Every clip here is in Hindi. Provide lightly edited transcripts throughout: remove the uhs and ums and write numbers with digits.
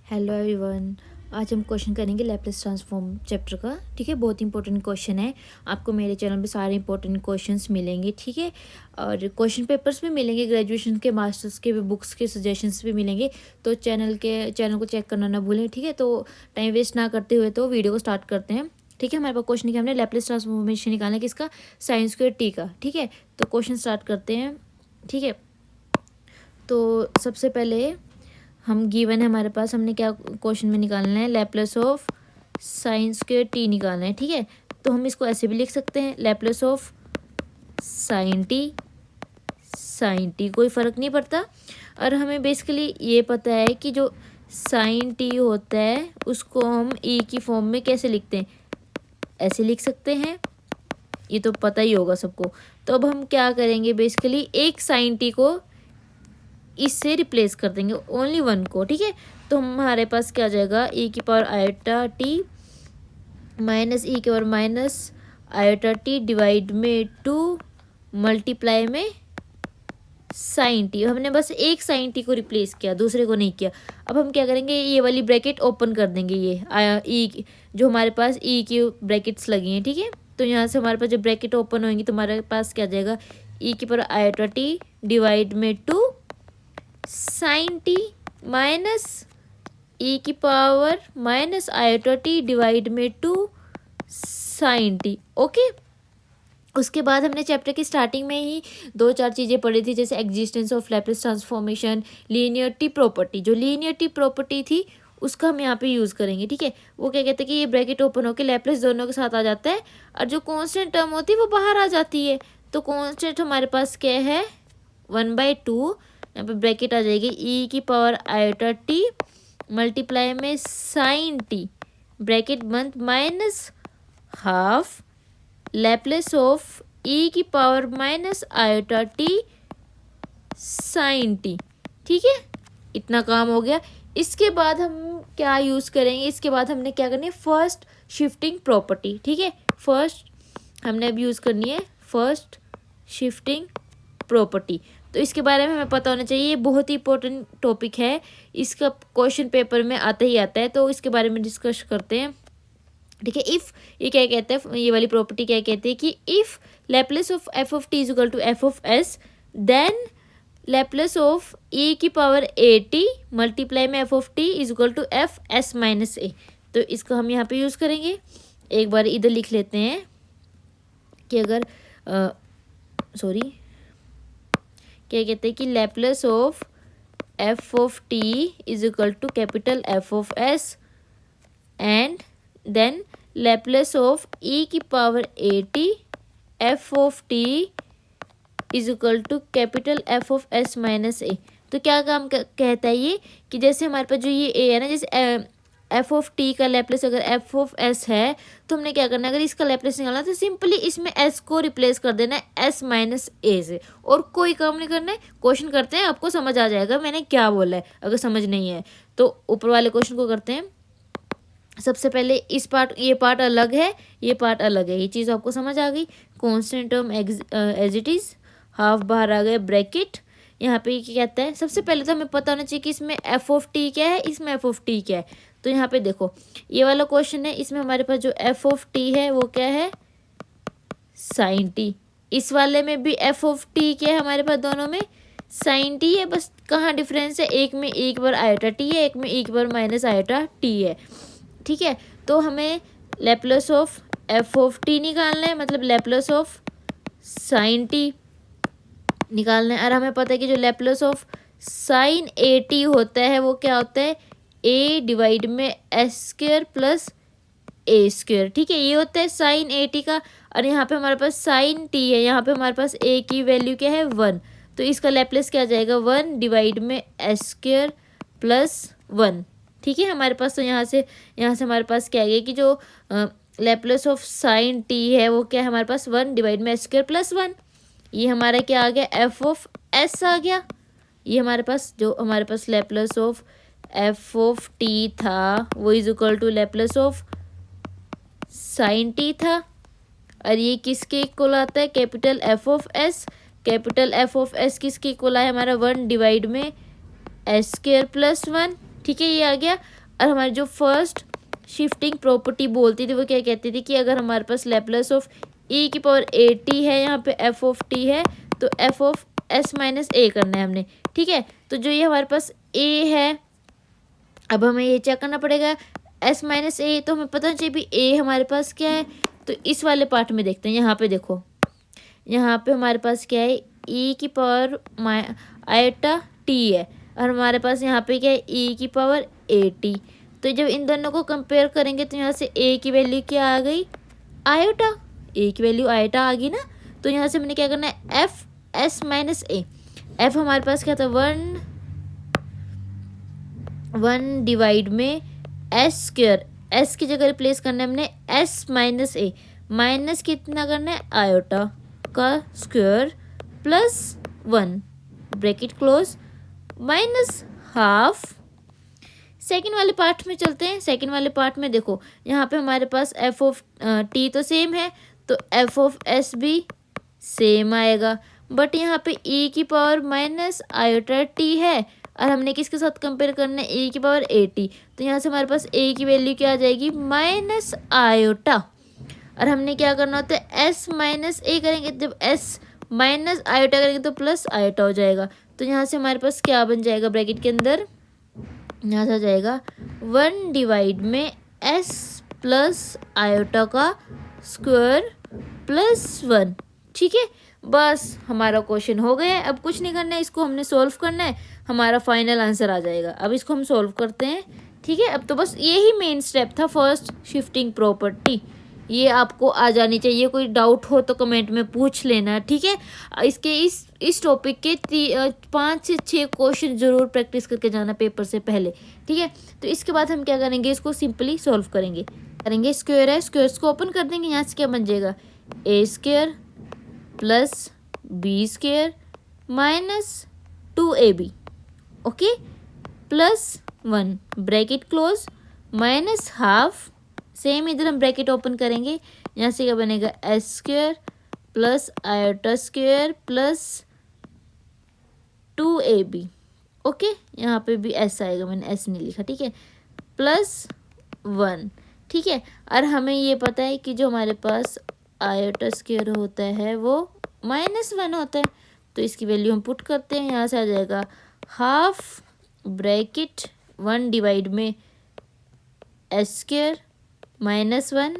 Hello everyone. आज हम क्वेश्चन करेंगे लैपलेस ट्रांसफॉर्म चैप्टर का। ठीक है, बहुत इंपॉर्टेंट क्वेश्चन है। आपको मेरे चैनल पे सारे इंपॉर्टेंट क्वेश्चंस मिलेंगे। ठीक है, और क्वेश्चन पेपर्स भी मिलेंगे, ग्रेजुएशन के, मास्टर्स के भी, बुक्स के सजेशंस भी मिलेंगे। तो चैनल को चेक करना ना भूलें। ठीक है, तो टाइम वेस्ट ना करते हुए तो वीडियो को स्टार्ट करते हैं। ठीक है, हमारे पास क्वेश्चन है, हमने लैपलेस ट्रांसफॉर्मेशन निकालना है किसका, साइन स्क्वायर टी का। ठीक है, तो क्वेश्चन स्टार्ट करते हैं। ठीक है, तो सबसे पहले हम गिवन है हमारे पास, हमने क्या क्वेश्चन में निकालना है, Laplace of sine square T निकालना है। ठीक है, तो हम इसको ऐसे भी लिख सकते हैं, लैपलेस ऑफ साइन टी कोई फ़र्क नहीं पड़ता। और हमें बेसिकली ये पता है कि जो साइन टी होता है उसको हम ई की फॉर्म में कैसे लिखते हैं, ऐसे लिख सकते हैं, ये तो पता ही होगा सबको। तो अब हम क्या करेंगे, बेसिकली एक साइन टी को इससे रिप्लेस कर देंगे, ओनली वन को। ठीक है, तो हमारे पास क्या आ जाएगा, ई की पावर आयोटा टी माइनस ई की power minus iota T divide में 2 मल्टीप्लाई में साइन टी। हमने बस एक साइन टी को रिप्लेस किया, दूसरे को नहीं किया। अब हम क्या करेंगे, ये वाली ब्रैकेट ओपन कर देंगे, ये ई जो हमारे पास ई की ब्रैकेट्स लगी हैं। ठीक है, तो यहाँ से हमारे पास जब ब्रैकेट ओपन होंगी तो हमारे पास क्या आ जाएगा, ई की पावर आयोटा टी डिवाइड में 2 साइन टी माइनस ई की power minus iota T divide में 2 साइन टी। ओके, उसके बाद हमने चैप्टर की स्टार्टिंग में ही 2-4 चीज़ें पढ़ी थी, जैसे existence of Laplace transformation, linearity property. जो लीनियरिटी प्रॉपर्टी थी उसका हम यहाँ पे यूज़ करेंगे। ठीक है, वो क्या कहते हैं कि ये ब्रैकेट ओपन होकर लैपलेस दोनों के साथ आ जाता है और जो कांस्टेंट टर्म होती है वो बाहर आ जाती है। तो कांस्टेंट हमारे पास क्या है, 1/2, यहाँ पे ब्रैकेट आ जाएगी, ई की पावर आयोटा टी मल्टीप्लाई में साइन टी ब्रैकेट बंद माइनस हाफ लैपलेस ऑफ ई की power minus iota t sine t. ठीक है, इतना काम हो गया। इसके बाद हम क्या यूज़ करेंगे, इसके बाद हमने क्या करनी है, फर्स्ट शिफ्टिंग प्रॉपर्टी। ठीक है, फर्स्ट हमने अब यूज़ करनी है फर्स्ट शिफ्टिंग प्रॉपर्टी। तो इसके बारे में हमें पता होना चाहिए, ये बहुत ही इंपॉर्टेंट टॉपिक है, इसका क्वेश्चन पेपर में आता ही आता है। तो इसके बारे में डिस्कस करते हैं। ठीक है, इफ़, ये क्या कहते हैं, ये वाली प्रॉपर्टी क्या कहती है कि if Laplace of F of T is equal to F of S, then Laplace of ई की पावर ए टी मल्टीप्लाई में F of T is equal to F S minus A. तो इसको हम यहाँ पे यूज़ करेंगे। एक बार इधर लिख लेते हैं कि अगर क्या कहते हैं कि Laplace of F of T is equal to capital F of S and then Laplace of ई की power A T F of T is equal to capital F of S minus A. तो क्या काम कहता है ये कि जैसे हमारे पास जो ये ए है ना, जैसे एफ ऑफ टी का लैपलेस अगर एफ ऑफ एस है तो हमने क्या करना है, अगर इसका लैपलेस निकालना है तो सिंपली इसमें एस को रिप्लेस कर देना है एस माइनस ए से, और कोई काम नहीं करना है। क्वेश्चन करते हैं, आपको समझ आ जाएगा मैंने क्या बोला है। अगर समझ नहीं है तो ऊपर वाले क्वेश्चन को करते हैं। सबसे पहले इस पार्ट, ये पार्ट अलग है, ये पार्ट अलग है, ये चीज़ आपको समझ आ गई। Constant term as it is, half बाहर आ गया, ब्रैकेट यहाँ पे क्या कहता है। सबसे पहले तो हमें पता होना चाहिए कि इसमें एफ ऑफ टी क्या है, इसमें एफ ऑफ टी क्या है। तो यहाँ पे देखो, ये वाला क्वेश्चन है, इसमें हमारे पास जो एफ ऑफ टी है वो क्या है, साइन टी। इस वाले में भी एफ ऑफ टी क्या है, हमारे पास दोनों में साइन टी है। बस कहाँ डिफरेंस है, एक में एक बार आयोटा टी है, एक में एक बार माइनस आयोटा टी है। ठीक है, तो हमें Laplace of F of T निकालना है, मतलब लैपलेस ऑफ साइन टी निकालना है। और हमें पता है कि जो Laplace of sign A T होता है वो क्या होता है, ए डिवाइड में एस स्क्वायर प्लस ए स्क्वायर। ठीक है, ये होता है साइन ए टी का। और यहाँ पे हमारे पास साइन टी है, यहाँ पे हमारे पास ए की वैल्यू क्या है, 1। तो इसका लैपलेस क्या आ जाएगा, 1 डिवाइड में एस स्क्वायर प्लस 1। ठीक है, हमारे पास तो यहाँ से हमारे पास क्या आ गया कि जो लैपलेस ऑफ साइन टी है वो क्या है, हमारे पास 1 डिवाइड में एस स्क्वायर प्लस 1। ये हमारा क्या आ गया, एफ ऑफ एस आ गया। ये हमारे पास जो हमारे पास Laplace of F of T था वो is equal to Laplace of sine T था। और ये किसके इक्वल आता है, capital F of S. Capital F of S किसके इक्वल है, हमारा 1 डिवाइड में एस स्क्वायर प्लस 1। ठीक है, ये आ गया। और हमारी जो फर्स्ट शिफ्टिंग प्रॉपर्टी बोलती थी वो क्या कहती थी कि अगर हमारे पास लैपलेस ऑफ ई की पावर ए टी है, यहाँ पे एफ ऑफ टी है, तो एफ ऑफ एस माइनस ए करना है हमने, ठीक है। तो जो ये हमारे पास ए है, अब हमें ये चेक करना पड़ेगा एस माइनस ए, तो हमें पता चाहिए भी ए हमारे पास क्या है। तो इस वाले पार्ट में देखते हैं, यहाँ पे देखो, यहाँ पे हमारे पास क्या है, ई की पावर आयोटा टी है, और हमारे पास यहाँ पे क्या है, ई की पावर ए टी। तो जब इन दोनों को कंपेयर करेंगे तो यहाँ से ए की वैल्यू क्या आ गई, आयोटा, ए की वैल्यू आयोटा आ गई ना। तो यहाँ से मैंने क्या करना है, एफ एस माइनस ए, एफ हमारे पास क्या था, वन डिवाइड में एस स्क्वायर, एस की जगह रिप्लेस करना है हमने एस माइनस ए, माइनस कितना करना है, आयोटा का square plus 1 bracket close minus half. Second वाले पार्ट में चलते हैं। सेकेंड वाले पार्ट में देखो, यहाँ पे हमारे पास एफ ऑफ टी तो सेम है, तो एफ ऑफ एस भी सेम आएगा, बट यहाँ पे ई की पावर माइनस आयोटा टी है, और हमने किसके साथ कंपेयर करना है, ए की पावर ए टी। तो यहाँ से हमारे पास ए की वैल्यू क्या आ जाएगी, माइनस आयोटा, और हमने क्या करना होता है, एस माइनस ए करेंगे, जब एस माइनस आयोटा करेंगे तो प्लस आयोटा हो जाएगा। तो यहाँ से हमारे पास क्या बन जाएगा, ब्रैकेट के अंदर यहाँ से आ जाएगा 1 डिवाइड में एस प्लस आयोटा का स्क्वायर प्लस 1, ठीक है। बस हमारा क्वेश्चन हो गया है, अब कुछ नहीं करना है, इसको हमने सॉल्व करना है, हमारा फाइनल आंसर आ जाएगा। अब इसको हम सॉल्व करते हैं, ठीक है। अब तो बस यही मेन स्टेप था, फर्स्ट शिफ्टिंग प्रॉपर्टी, ये आपको आ जानी चाहिए। कोई डाउट हो तो कमेंट में पूछ लेना, ठीक है। इसके इस टॉपिक के 5 से 6 क्वेश्चन ज़रूर प्रैक्टिस करके जाना पेपर से पहले, ठीक है। तो इसके बाद हम क्या करेंगे, इसको सिंपली सॉल्व करेंगे। स्क्वायर है, स्क्वायर्स को ओपन कर देंगे, यहाँ से क्या बन जाएगा, A square plus B square minus 2ab, okay, plus 1 bracket close minus half, same इधर हम ब्रैकेट ओपन करेंगे, यहाँ से क्या बनेगा, S square plus iota square plus 2ab, okay, यहाँ पे भी एस आएगा, मैंने एस नहीं लिखा, ठीक है, प्लस 1, ठीक है। और हमें ये पता है कि जो हमारे पास आयोटा स्क्वायर होता है वो -1 होता है, तो इसकी वैल्यू हम पुट करते हैं, यहाँ से आ जाएगा हाफ ब्रैकेट 1 डिवाइड में S square -1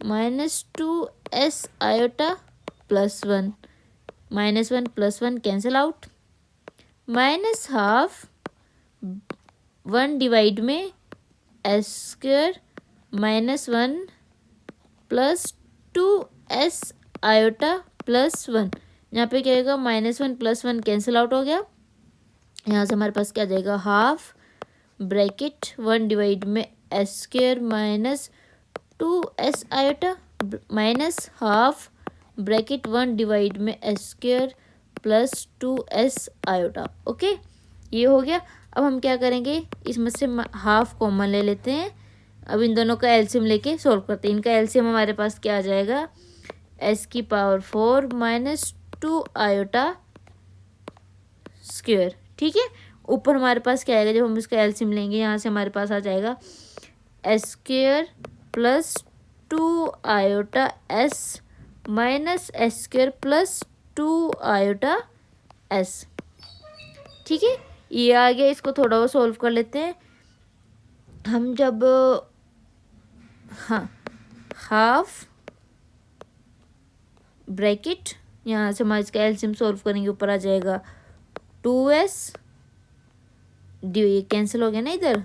minus 2s iota plus 1, -1 plus 1 cancel out, minus half 1 divide में S square -1 plus 2s iota plus 1, यहाँ पे क्या होगा, -1 प्लस 1 कैंसिल आउट हो गया, यहाँ से हमारे पास क्या आ जाएगा, हाफ ब्रैकेट 1 डिवाइड में S square minus 2s iota minus half bracket 1 divide में S square plus 2s iota, okay, ये हो गया। अब हम क्या करेंगे, इसमें से हाफ कॉमन ले लेते हैं, अब इन दोनों का एलसीएम लेके सॉल्व करते हैं। इनका एलसीएम हमारे पास क्या आ जाएगा, s की पावर 4 माइनस 2 आयोटा स्क्वायर, ठीक है। ऊपर हमारे पास क्या आएगा, जब हम इसका एलसीएम लेंगे, यहाँ से हमारे पास आ जाएगा S square plus 2 iota S minus S square plus 2 iota S, ठीक है, ये आ गया। इसको थोड़ा वो सॉल्व कर लेते हैं हम। जब हाँ, हाफ ब्रैकेट, यहाँ से हमारे इसका एलसीएम सॉल्व करेंगे, ऊपर आ जाएगा 2s, ये कैंसिल हो गया ना इधर,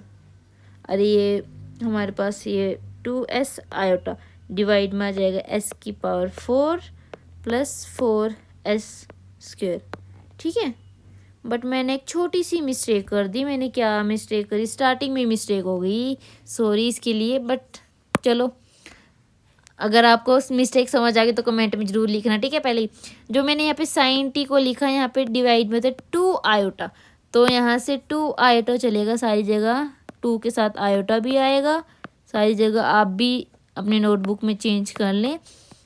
अरे ये हमारे पास ये 2s आयोटा डिवाइड में आ जाएगा s की पावर 4 प्लस 4s स्क्वायर, ठीक है। बट मैंने एक छोटी सी मिस्टेक कर दी, मैंने क्या मिस्टेक करी, स्टार्टिंग में मिस्टेक हो गई, सॉरी इसके लिए, बट चलो, अगर आपको मिस्टेक समझ आ गई तो कमेंट में ज़रूर लिखना, ठीक है। पहले जो मैंने यहाँ पे साइन टी को लिखा, यहाँ पे डिवाइड में होता है 2 आयोटा, तो यहाँ से 2 आयोटा चलेगा सारी जगह, 2 के साथ आयोटा भी आएगा सारी जगह, आप भी अपने नोटबुक में चेंज कर लें,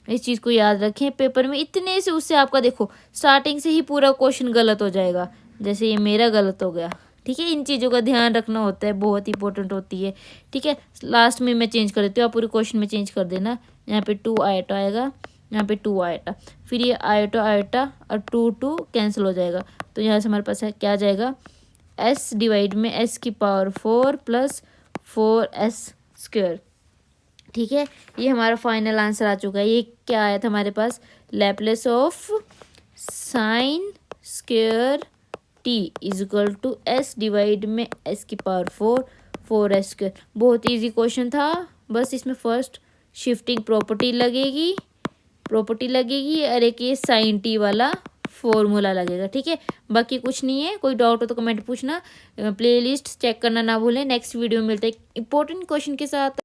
इस चीज़ को याद रखें। पेपर में इतने से उससे आपका देखो स्टार्टिंग से ही पूरा क्वेश्चन गलत हो जाएगा, जैसे ये मेरा गलत हो गया, ठीक है, इन चीज़ों का ध्यान रखना होता है, बहुत इंपॉर्टेंट होती है। ठीक है, लास्ट में मैं चेंज कर देती हूँ, आप पूरे क्वेश्चन में चेंज कर देना। यहाँ पे 2 आयोटा आएगा, यहाँ पे 2 आयोटा, फिर ये आयोटा आयोटा और 2 कैंसिल हो जाएगा। तो यहाँ से हमारे पास है क्या आ जाएगा, s डिवाइड में s की पावर 4 प्लस 4s स्क्वायर। ठीक है, ये हमारा फाइनल आंसर आ चुका है। ये क्या आया था हमारे पास, Laplace of sine square T is equal to S divide में एस की पावर 4 एस स्क्वायर। बहुत इजी क्वेश्चन था, बस इसमें फर्स्ट शिफ्टिंग प्रॉपर्टी लगेगी और एक ये साइन टी वाला फॉर्मूला लगेगा। ठीक है, बाकी कुछ नहीं है। कोई डाउट हो तो कमेंट पूछना, प्लेलिस्ट चेक करना ना भूलें। नेक्स्ट वीडियो में मिलते हैं इंपॉर्टेंट क्वेश्चन के साथ।